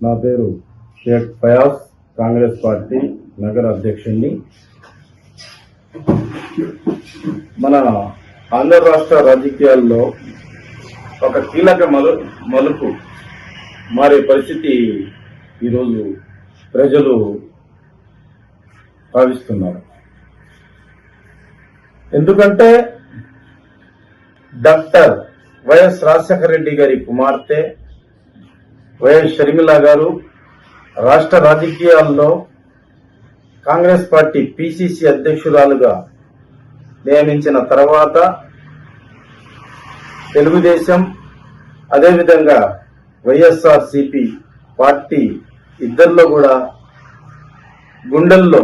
నా పేరు షేక్ ఫయాజ్, కాంగ్రెస్ పార్టీ నగర అధ్యక్షుడిని. మన ఆంధ్ర రాష్ట్ర రాజకీయాల్లో ఒక కీలక మలుపు మారే పరిస్థితి ఈరోజు ప్రజలు భావిస్తున్నారు. ఎందుకంటే డాక్టర్ వైఎస్ రాజశేఖర రెడ్డి గారి కుమార్తె వైఎస్ షర్మిల గారు రాష్ట్ర రాజకీయాల్లో కాంగ్రెస్ పార్టీ పిసిసి అధ్యక్షురాలుగా నియమించిన తర్వాత తెలుగుదేశం అదేవిధంగా వైఎస్ఆర్సిపి పార్టీ ఇద్దరిలో కూడా గుండెల్లో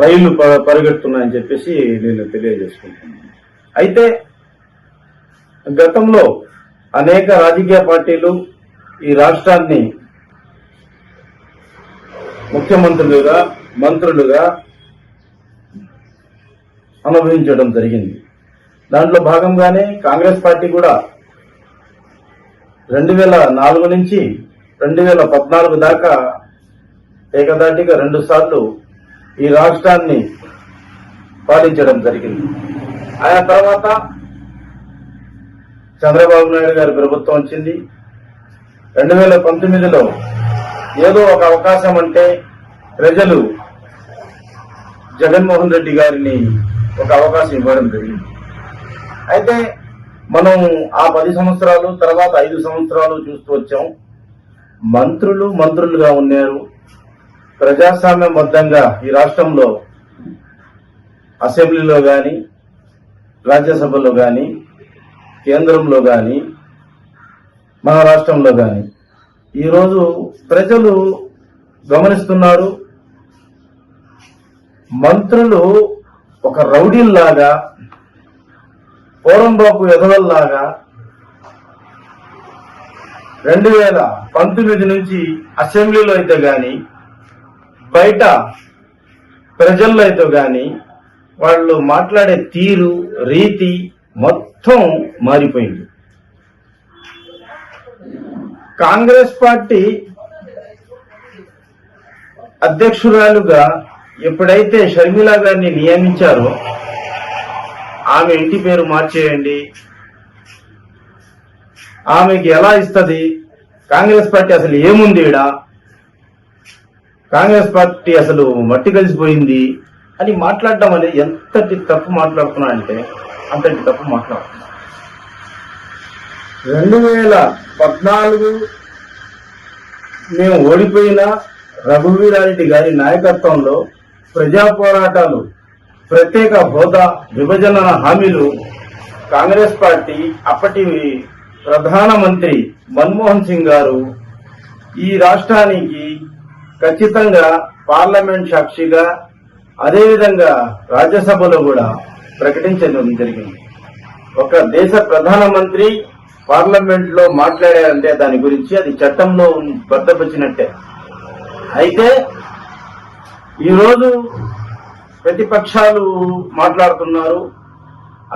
రైలు పరిగెడుతున్నాయని చెప్పేసి నేను తెలియజేసుకుంటున్నాను. అయితే గతంలో అనేక రాజకీయ పార్టీలు ఈ రాష్ట్రాన్ని ముఖ్యమంత్రులుగా మంత్రులుగా అనుభవించడం జరిగింది. దాంట్లో భాగంగానే కాంగ్రెస్ పార్టీ కూడా 2004 నుంచి 2014 దాకా ఏకదాటిగా 2 సార్లు ఈ రాష్ట్రాన్ని పాలించడం జరిగింది. ఆయన తర్వాత చంద్రబాబు నాయుడు గారి ప్రభుత్వం వచ్చింది. 2019లో ఏదో ఒక అవకాశం అంటే ప్రజలు జగన్మోహన్ రెడ్డి గారిని ఒక అవకాశం ఇవ్వడం జరిగింది. అయితే మనం ఆ 10 సంవత్సరాలు తర్వాత 5 సంవత్సరాలు చూస్తూ వచ్చాం. మంత్రులుగా ఉన్నారు. ప్రజాస్వామ్యబద్ధంగా ఈ రాష్ట్రంలో అసెంబ్లీలో గాని, రాజ్యసభలో గాని, కేంద్రంలో గాని, మన రాష్ట్రంలో గాని ఈరోజు ప్రజలు గమనిస్తున్నారు. మంత్రులు ఒక రౌడీల్లాగా, పోరంబాకు ఎదవల్లాగా 2019 నుంచి అసెంబ్లీలో అయితే గాని, బయట ప్రజల్లో అయితే గాని వాళ్ళు మాట్లాడే తీరు, రీతి మొత్తం మారిపోయింది. కాంగ్రెస్ పార్టీ అధ్యక్షురాలుగా ఎప్పుడైతే షర్మిల గారిని నియమించారో ఆమె ఇంటి పేరు మార్చేయండి, ఆమెకి ఎలా ఇస్తుంది, కాంగ్రెస్ పార్టీ అసలు ఏముంది ఈడ, కాంగ్రెస్ పార్టీ అసలు మట్టి కలిసిపోయింది అని మాట్లాడటం అనేది ఎంతటి తప్పు మాట్లాడుతున్నా అంటే అంతటి తప్పు మాట్లాడుతున్నా. 2014 మేము ఓడిపోయిన రఘువీరారెడ్డి గారి నాయకత్వంలో ప్రజా పోరాటాలు, ప్రత్యేక హోదా, విభజన హామీలు కాంగ్రెస్ పార్టీ అప్పటి ప్రధానమంత్రి మన్మోహన్ సింగ్ గారు ఈ రాష్ట్రానికి ఖచ్చితంగా పార్లమెంట్ సాక్షిగా అదేవిధంగా రాజ్యసభలో కూడా ప్రకటించడం జరిగింది. ఒక దేశ ప్రధానమంత్రి పార్లమెంట్ లో మాట్లాడారంటే దాని గురించి అది చట్టంలో భద్రపరిచినట్టే. అయితే ఈరోజు ప్రతిపక్షాలు మాట్లాడుతున్నారు,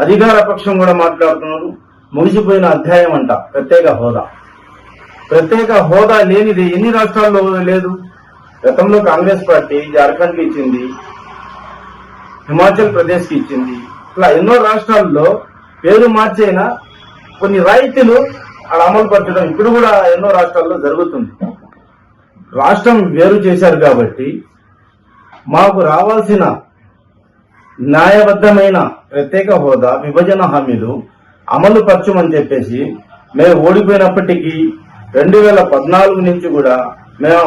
అధికార పక్షం కూడా మాట్లాడుతున్నారు. ముగిసిపోయిన అధ్యాయం అంట ప్రత్యేక హోదా లేనిది ఎన్ని రాష్ట్రాల్లో లేదు. గతంలో కాంగ్రెస్ పార్టీ జార్ఖండ్ కి ఇచ్చింది, హిమాచల్ ప్రదేశ్ కి ఇచ్చింది. ఇట్లా ఎన్నో రాష్ట్రాల్లో పేరు మార్చైనా కొన్ని రాయితీలు అలా అమలు పరచడం ఇప్పుడు కూడా ఎన్నో రాష్ట్రాల్లో జరుగుతుంది. రాష్ట్రం వేరు చేశారు కాబట్టి మాకు రావాల్సిన న్యాయబద్ధమైన ప్రత్యేక హోదా, విభజన హామీలు అమలు పరచమని చెప్పేసి మేము ఓడిపోయినప్పటికీ 2014 నుంచి కూడా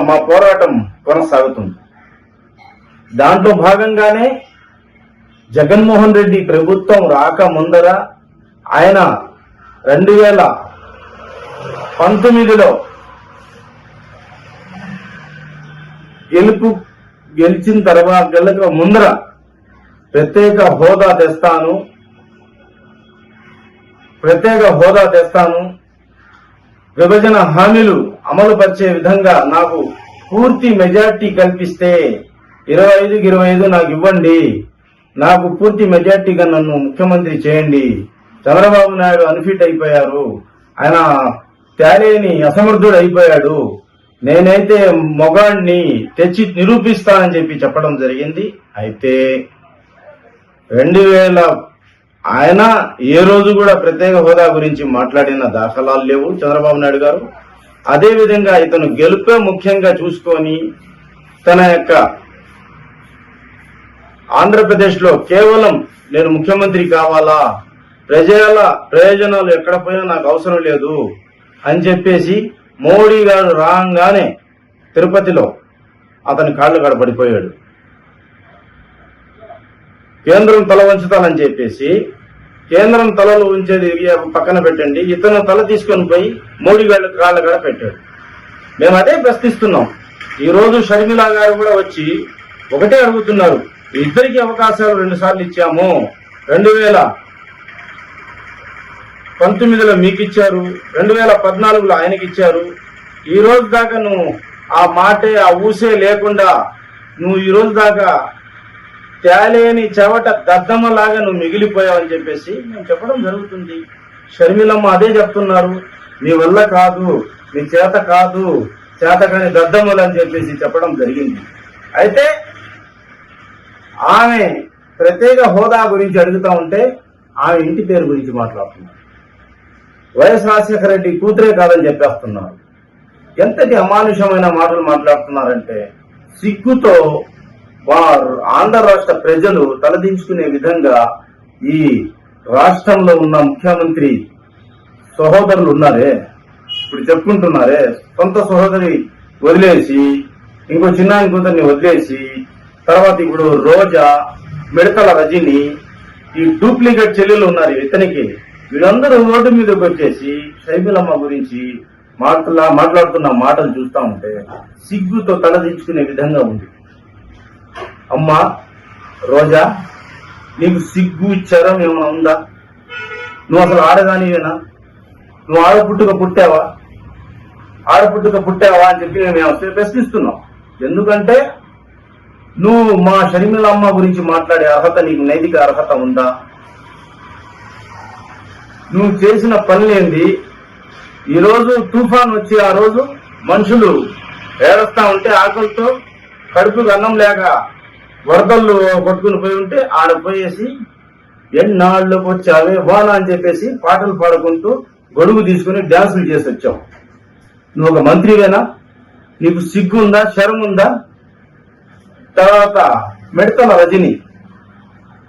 మా పోరాటం కొనసాగుతుంది. దాంట్లో భాగంగానే జగన్మోహన్ రెడ్డి ప్రభుత్వం రాక ముందర ఆయన 2019లో గెలిచిన తర్వాత గెలక ముందర ప్రత్యేక హోదా తెస్తాను, విభజన హామీలు అమలు పరిచే విధంగా నాకు పూర్తి మెజార్టీ కల్పిస్తే 25 నాకు ఇవ్వండి, నాకు పూర్తి మెజార్టీగా నన్ను ముఖ్యమంత్రి చేయండి. చంద్రబాబు నాయుడు అన్ఫిట్ అయిపోయారు, ఆయన తేలేని అసమర్థుడు అయిపోయాడు, నేనైతే మొగాడిని తెచ్చి నిరూపిస్తానని చెప్పి చెప్పడం జరిగింది. అయితే 2000 ఆయన ఏ రోజు కూడా ప్రత్యేక హోదా గురించి మాట్లాడిన దాఖలాలు లేవు చంద్రబాబు నాయుడు గారు. అదేవిధంగా ఇతను గెలుపే ముఖ్యంగా చూసుకొని తన యొక్క ఆంధ్రప్రదేశ్లో కేవలం నేను ముఖ్యమంత్రి కావాలా, ప్రజల ప్రయోజనాలు ఎక్కడ పోయినా నాకు అవసరం లేదు అని చెప్పేసి మోడీ గారు రాగానే తిరుపతిలో అతని కాళ్ళు కాడ పడిపోయాడు. కేంద్రం తల వంచుతానని చెప్పేసి కేంద్రం తలలు ఉంచేది పక్కన పెట్టండి, ఇతను తల తీసుకొని పోయి మోడీ గారి కాళ్ళ కాడ పెట్టాడు. మేము అదే ప్రశ్నిస్తున్నాం. ఈ రోజు షర్మిలా గారు కూడా వచ్చి ఒకటే అడుగుతున్నారు, ఇద్దరికి అవకాశాలు 2 సార్లు ఇచ్చాము, 2019లో మీకు ఇచ్చారు, 2014లో ఆయనకి ఇచ్చారు. ఈ రోజు దాకా నువ్వు ఆ మాటే ఆ ఊసే లేకుండా నువ్వు ఈ రోజు దాకా తేలేని చెవట దద్దమ్మలాగా నువ్వు మిగిలిపోయావని చెప్పేసి మేము చెప్పడం జరుగుతుంది. షర్మిలమ్మ అదే చెప్తున్నారు, మీ వల్ల కాదు, మీ చేత కాదు, చేత కాని దద్దమ్మలు అని చెప్పేసి చెప్పడం జరిగింది. అయితే ఆమె ప్రత్యేక హోదా గురించి అడుగుతా ఉంటే ఆమె ఇంటి పేరు గురించి మాట్లాడుతున్నారు. వైఎస్ రాజశేఖర రెడ్డి కూతురే కాదని చెప్పేస్తున్నారు. ఎంతటి అమానుషమైన మాటలు మాట్లాడుతున్నారంటే సిగ్గుతో వారు ఆంధ్ర రాష్ట్ర ప్రజలు తలదించుకునే విధంగా ఈ రాష్ట్రంలో ఉన్న ముఖ్యమంత్రి సహోదరులు ఉన్నారే, ఇప్పుడు చెప్పుకుంటున్నారే, సొంత సహోదరి వదిలేసి ఇంకో చిన్న కూతుర్ని వదిలేసి తర్వాత ఇప్పుడు రోజా, మిడతల రజని, ఈ డూప్లికేట్ చెల్లెలు ఉన్నారు ఇతనికి, వీళ్ళందరూ రోడ్డు మీదకి వచ్చేసి షర్మిలమ్మ గురించి మాట్లాడుతున్న మాటలు చూస్తా ఉంటే సిగ్గుతో తలదించుకునే విధంగా ఉంది. అమ్మా రోజా, నీకు సిగ్గు చరం ఏమైనా ఉందా? నువ్వు అసలు ఆడదానివేనా? నువ్వు ఆడపుట్టుక పుట్టావా అని చెప్పి మేము ప్రశ్నిస్తున్నాం. ఎందుకంటే నువ్వు మా షర్మిలమ్మ గురించి మాట్లాడే అర్హత, నీకు నైతిక అర్హత ఉందా? నువ్వు చేసిన పనులేంది? ఈరోజు తుఫాన్ వచ్చి ఆ రోజు మనుషులు ఏడుస్తా ఉంటే ఆకలితో కడుపుకు అన్నం లేక వరదలు కొట్టుకుని పోయి ఉంటే ఆడపోయేసి ఎన్నాళ్ళకి వచ్చావే వాన అని చెప్పేసి పాటలు పాడుకుంటూ గొడుగు తీసుకుని డ్యాన్సులు చేసి వచ్చావు. నువ్వు ఒక మంత్రివేనా? నీకు సిగ్గు ఉందా, శరం ఉందా? తర్వాత మిడతల రజని,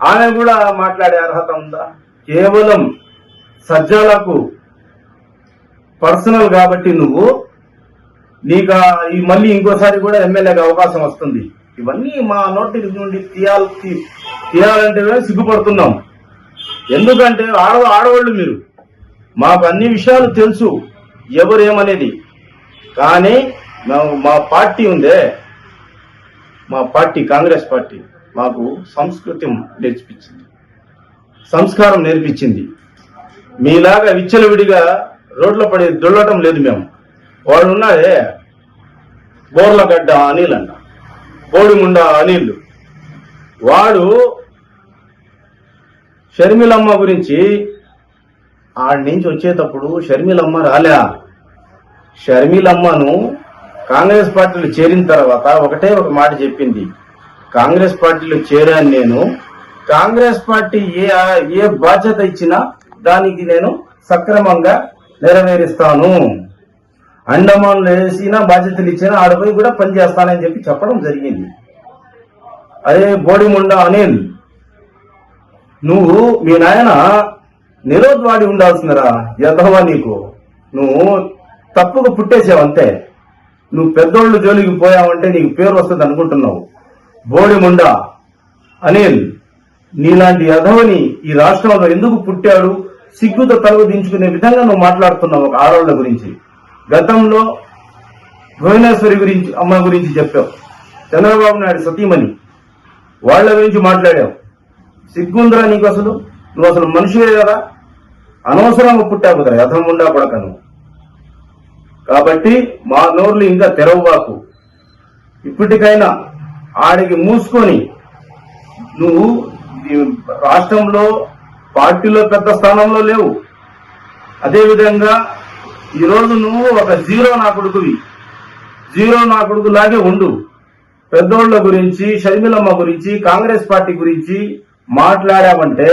ఆమె కూడా మాట్లాడే అర్హత ఉందా? కేవలం సజ్జాలకు పర్సనల్ కాబట్టి నీకు మళ్ళీ ఇంకోసారి కూడా ఎమ్మెల్యేగా అవకాశం వస్తుంది. ఇవన్నీ మా నోటి నుండి తీయాలంటే సిగ్గుపడుతున్నాం. ఎందుకంటే ఆడవాళ్ళు మీరు, మాకు అన్ని విషయాలు తెలుసు ఎవరేమనేది. కానీ మా పార్టీ ఉందే, మా పార్టీ కాంగ్రెస్ పార్టీ మాకు సంస్కృతి నేర్పించింది, సంస్కారం నేర్పించింది. మీలాగా విచ్చలవిడిగా రోడ్ల పడి దొల్లటం లేదు. మేము వాడు ఉన్నాడే బోర్లగడ్డ అనిల్ అంట, బోడిముండ అనిల్, వాడు షర్మిలమ్మ గురించి ఆడి నుంచి వచ్చేటప్పుడు షర్మిలమ్మ రాలే. షర్మిలమ్మను కాంగ్రెస్ పార్టీలో చేరిన తర్వాత ఒకటే ఒక మాట చెప్పింది, కాంగ్రెస్ పార్టీలో చేరాను నేను, కాంగ్రెస్ పార్టీ ఏ బాధ్యత ఇచ్చినా దానికి నేను సక్రమంగా నెరవేరుస్తాను, అండమాన్లు వేసిన బాధ్యతలు ఇచ్చినా ఆడపోయి కూడా పనిచేస్తానని చెప్పి చెప్పడం జరిగింది. అదే బోడిముండ అనిల్, నువ్వు మీ నాయన నిరోధవాడి ఉండాల్సిందిరా యథవా, నువ్వు తప్పుగా పుట్టేసావంతే. నువ్వు పెద్దోళ్ళు జోలికి పోయావంటే నీకు పేరు వస్తుంది అనుకుంటున్నావు. బోడిముండ అనిల్, నీలాంటి యథవని ఈ రాష్ట్రంలో ఎందుకు పుట్టాడు? సిగ్గుతో తలుగు దించుకునే విధంగా నువ్వు మాట్లాడుతున్నావు ఒక ఆడవాళ్ళ గురించి. గతంలో భువనేశ్వరి గురించి, అమ్మ గురించి చెప్పావు, చంద్రబాబు నాయుడు సతీమణి వాళ్ళ గురించి మాట్లాడావు. సిగ్గుందిరా నీకు? అసలు నువ్వు అసలు మనిషివే కదా, అనవసరంగా పుట్టావు కదా యథముండా కొడక నువ్వు. కాబట్టి మా నోర్లు ఇంకా తెరవబాకు. ఇప్పటికైనా ఆడికి మూసుకొని, నువ్వు రాష్ట్రంలో పార్టీలో పెద్ద స్థానంలో లేవు. అదేవిధంగా ఈరోజు నువ్వు ఒక జీరో నా కొడుకువి. జీరో నా కొడుకు లాగే ఉండు. పెద్దోళ్ల గురించి, షర్మిలమ్మ గురించి, కాంగ్రెస్ పార్టీ గురించి మాట్లాడావంటే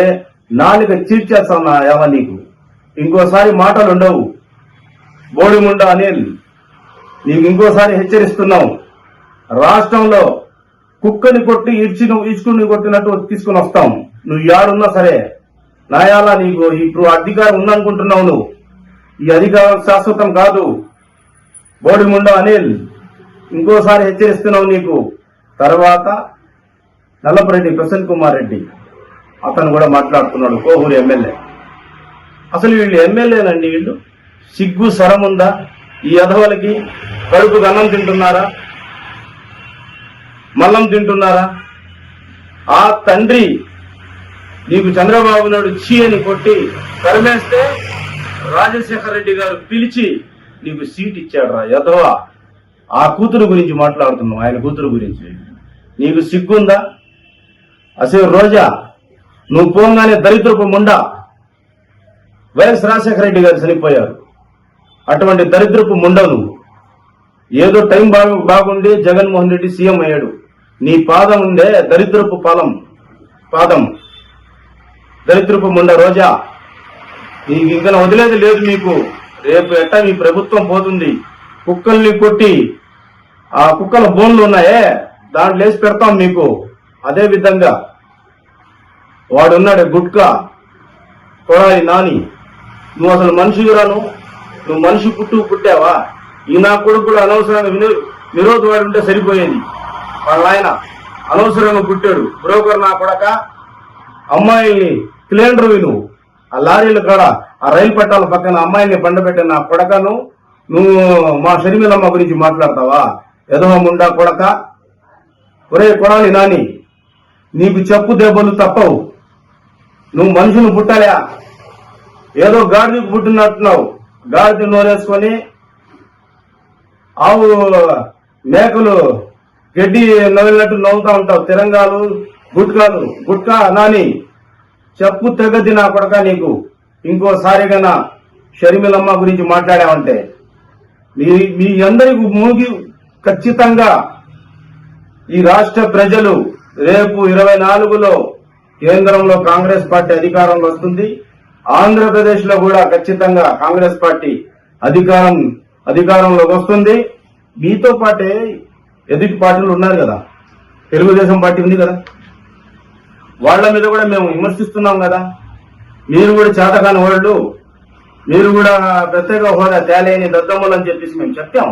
నాలుక చీర్చేస్తానా ఏమా నీకు? ఇంకోసారి మాటలు ఉండవు. బోడిముండ అనిల్, నీకు ఇంకోసారి హెచ్చరిస్తున్నావు. రాష్ట్రంలో కుక్కని కొట్టి ఇచ్చుకుని కొట్టినట్టు తీసుకుని వస్తాం. నువ్వు యాడున్నా సరే నాయాలా. నీకు ఇప్పుడు అధికారం ఉందనుకుంటున్నావు నువ్వు. ఈ అధికారం శాశ్వతం కాదు. బోడిముండ అనిల్, ఇంకోసారి హెచ్చరిస్తున్నావు. నీకు తర్వాత నల్లపరెడ్డి ప్రసన్న కుమార్ రెడ్డి, అతను కూడా మాట్లాడుతున్నాడు, కోహూరు ఎమ్మెల్యే. అసలు వీళ్ళు ఎమ్మెల్యేనండి? వీళ్ళు సిగ్గు స్వరం ఉందా? ఈ అధవలకి కడుపుకు అన్నం తింటున్నారా, మల్లం తింటున్నారా? ఆ తండ్రి నీకు చంద్రబాబు నాయుడు చీ అని కొట్టి తరిమేస్తే రాజశేఖర రెడ్డి గారు పిలిచి నీకు సీట్ ఇచ్చాడు రా యదవ. ఆ కూతురు గురించి మాట్లాడుతున్నావు, ఆయన కూతురు గురించి. నీకు సిగ్గుందా? అసలు రోజా, నువ్వు పోగానే దరిద్రపు ముండా. వైఎస్ రాజశేఖర రెడ్డి గారు చనిపోయారు. అటువంటి దరిద్రపు ముండ నువ్వు. ఏదో టైం బాగుండి జగన్మోహన్ రెడ్డి సీఎం అయ్యాడు. నీ పాదం ఉందే దరిద్రపు పాదం. దరిద్రపు ముండ రోజా, నీకు ఇంకా వదిలేది లేదు. మీకు రేపు ఎట్టా మీ ప్రభుత్వం పోతుంది. కుక్కల్ని కొట్టి ఆ కుక్కల బోన్లు ఉన్నాయే దాంట్లో వేసి పెడతాం మీకు. అదే విధంగా వాడున్నాడే గుట్కా కొడాలి నాని, నువ్వు అసలు మనిషిరాను. నువ్వు మనిషి పుట్టావా? ఈ నా కొడుకు కూడా అనవసరంగా విరోధ్ వాడు ఉంటే సరిపోయేది. వాళ్ళ ఆయన అనవసరంగా పుట్టాడు. బ్రోకర్ నా కొడక. అమ్మాయిల్ని క్లీనర్ నువ్వు. ఆ లారీల కాడ ఆ రైలు పట్టాల పక్కన అమ్మాయిల్ని పండబెట్టిన నా కొడకను నువ్వు మా షర్మిలమ్మ గురించి మాట్లాడతావా? ఎదవ ముండా కొడక. ఒరే కొడాలి నాని, నీకు చెప్పు దెబ్బలు తప్పవు. నువ్వు మనుషులు పుట్టాలా? ఏదో గాడిదకు పుట్టినట్టున్నావు. గాడిద నోరేసుకొని ఆవు మేకలు గడ్డి నవ్వినట్టు నవ్వుతా ఉంటావు. తిరంగాలు గుట్కా నాని, చెప్పు తెగది నా కొడక. నీకు ఇంకోసారిగా షర్మిలమ్మ గురించి మాట్లాడావంటే మీ అందరికి మూగి ఖచ్చితంగా ఈ రాష్ట్ర ప్రజలు రేపు 24లో కేంద్రంలో కాంగ్రెస్ పార్టీ అధికారంలో వస్తుంది. ఆంధ్రప్రదేశ్ లో కూడా ఖచ్చితంగా కాంగ్రెస్ పార్టీ అధికారంలోకి వస్తుంది. మీతో పాటే ఎదుటి పార్టీలు ఉన్నారు కదా, తెలుగుదేశం పార్టీ ఉంది కదా, వాళ్ల మీద కూడా మేము విమర్శిస్తున్నాం కదా. మీరు కూడా చేతకాని వాళ్ళు, మీరు కూడా ప్రత్యేక హోదా తేలేని దద్దమ్మలు అని చెప్పేసి మేము చెప్పాం.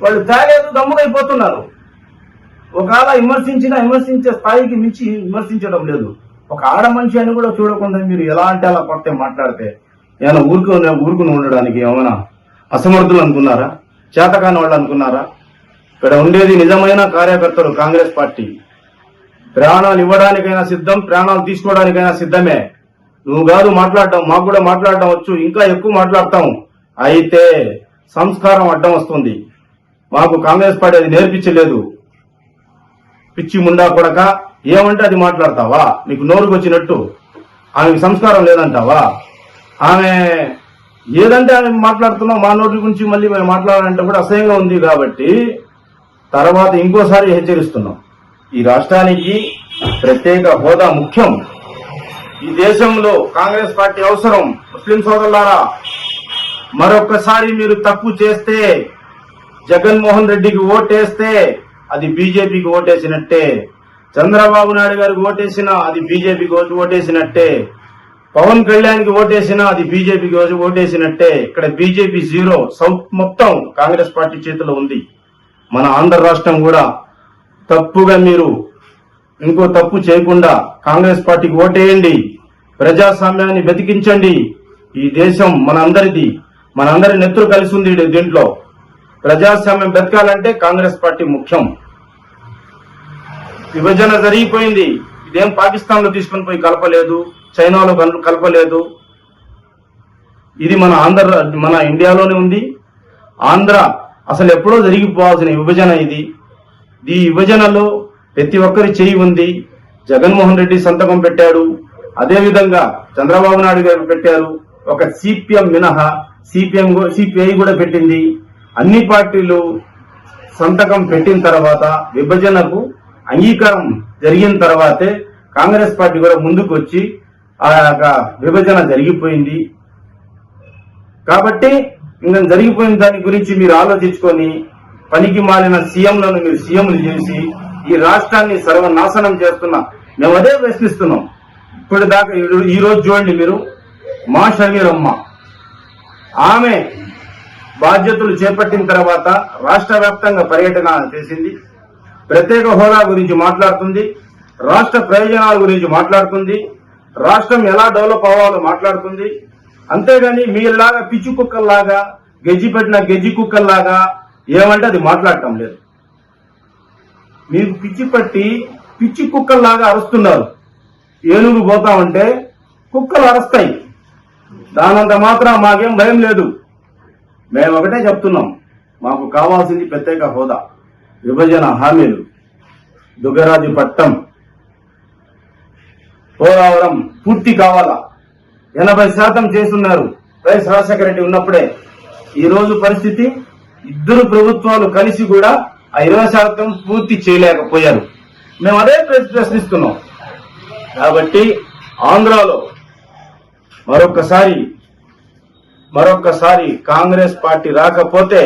వాళ్ళు తేలేదు, దమ్ముగైపోతున్నారు. ఒకవేళ విమర్శించే స్థాయికి మించి విమర్శించడం లేదు. ఒక ఆడ మనిషి అని కూడా చూడకుండా మీరు ఎలా అంటే అలా కొట్టే మాట్లాడితే ఏమైనా ఊరుకుని ఉండడానికి ఏమైనా అసమర్థులు అనుకున్నారా? చేతకాని వాళ్ళు అనుకున్నారా? ఇక్కడ ఉండేది నిజమైన కార్యకర్తలు. కాంగ్రెస్ పార్టీ ప్రాణాలు ఇవ్వడానికైనా సిద్ధం, ప్రాణాలు తీసుకోవడానికైనా సిద్ధమే. నువ్వు కాదు మాట్లాడటం, మాకు కూడా మాట్లాడటం వచ్చు, ఇంకా ఎక్కువ మాట్లాడతాం. అయితే సంస్కారం అడ్డం వస్తుంది. మాకు కాంగ్రెస్ పార్టీ అది నేర్పించలేదు. పిచ్చి ముండా కొడక, ఏమంటే అది మాట్లాడతావా? నీకు నోరుకు వచ్చినట్టు. ఆమెకు సంస్కారం లేదంటావా? ఆమె ఏదంటే ఆమె మాట్లాడుతున్నావు. మా నోటి గురించి మళ్ళీ మేము మాట్లాడాలంటే కూడా అసహ్యంగా ఉంది. కాబట్టి తర్వాత ఇంకోసారి హెచ్చరిస్తున్నాం, ఈ రాష్ట్రానికి ప్రత్యేక హోదా ముఖ్యం. ఈ దేశంలో కాంగ్రెస్ పార్టీ అవసరం. ముస్లిం సోదరులారా, మరొక్కసారి మీరు తప్పు చేస్తే, జగన్మోహన్ రెడ్డికి ఓటేస్తే అది బీజేపీకి ఓటేసినట్టే. చంద్రబాబు నాయుడు గారికి ఓటేసినా అది బీజేపీకి ఓటేసినట్టే. పవన్ కళ్యాణ్కి ఓటేసినా అది బీజేపీకి ఓటేసినట్టే. ఇక్కడ బీజేపీ జీరో. సౌత్ మొత్తం కాంగ్రెస్ పార్టీ చేతిలో ఉంది. మన ఆంధ్ర రాష్ట్రం కూడా తప్పుగా మీరు ఇంకో తప్పు చేయకుండా కాంగ్రెస్ పార్టీకి ఓటేయండి. ప్రజాస్వామ్యాన్ని బతికించండి. ఈ దేశం మనందరిది. మనందరి నెత్తురు కలిసి ఉంది దీంట్లో. ప్రజాస్వామ్యం బతకాలంటే కాంగ్రెస్ పార్టీ ముఖ్యం. విభజన జరిగిపోయింది. ఇదేం పాకిస్తాన్ లో తీసుకుని పోయి కలపలేదు, చైనాలో కలపలేదు. ఇది మన ఇండియాలోనే ఉంది. ఆంధ్ర అసలు ఎప్పుడో జరిగిపోవాల్సిన విభజన ఇది. ఈ విభజనలో ప్రతి ఒక్కరి చేయి ఉంది. జగన్మోహన్ రెడ్డి సంతకం పెట్టాడు, అదేవిధంగా చంద్రబాబు నాయుడు గారు పెట్టారు. ఒక సిపిఎం మినహా సిపిఐ కూడా పెట్టింది. అన్ని పార్టీలు సంతకం పెట్టిన తర్వాత విభజనకు అంగీకారం జరిగిన తర్వాతే కాంగ్రెస్ పార్టీ కూడా ముందుకు వచ్చి ఆ యొక్క విభజన జరిగిపోయింది. కాబట్టి ఇంకా జరిగిపోయిన దాని గురించి మీరు ఆలోచించుకొని పనికి మాలిన సీఎంలను మీరు సీఎంలు చేసి ఈ రాష్ట్రాన్ని సర్వనాశనం చేస్తున్నా మేము అదే ప్రశ్నిస్తున్నాం. ఇప్పటిదాకా ఈ రోజు చూడండి, మీరు మా షమీరమ్మ ఆమె బాధ్యతలు చేపట్టిన తర్వాత రాష్ట్ర వ్యాప్తంగా పర్యటన చేసింది. ప్రత్యేక హోదా గురించి మాట్లాడుతుంది, రాష్ట్ర ప్రయోజనాల గురించి మాట్లాడుతుంది, రాష్ట్రం ఎలా డెవలప్ అవ్వాలో మాట్లాడుతుంది. అంతేగాని మీలాగా పిచ్చి కుక్కల్లాగా గెజ్జి పెట్టిన గెజ్జి కుక్కల్లాగా ఏమంటే అది మాట్లాడటం లేదు. మీకు పిచ్చి పట్టి పిచ్చి కుక్కల్లాగా అరుస్తున్నారు. ఏనుగు పోతా ఉంటే కుక్కలు అరుస్తాయి. దానంత మాత్రం మాకేం భయం లేదు. మేము ఒకటే చెప్తున్నాం, మాకు కావాల్సింది ప్రత్యేక హోదా, విభజన హామీలు, దుగ్గరాజు పట్టం, పోలవరం పూర్తి కావాలా. 80% చేస్తున్నారు వైఎస్ రాజశేఖర రెడ్డి ఉన్నప్పుడే. ఈ రోజు పరిస్థితి ఇద్దరు ప్రభుత్వాలు కలిసి కూడా ఆ 20% పూర్తి చేయలేకపోయారు. మేము అదే ప్రశ్నిస్తున్నాం. కాబట్టి ఆంధ్రాలో మరొక్కసారి కాంగ్రెస్ పార్టీ రాకపోతే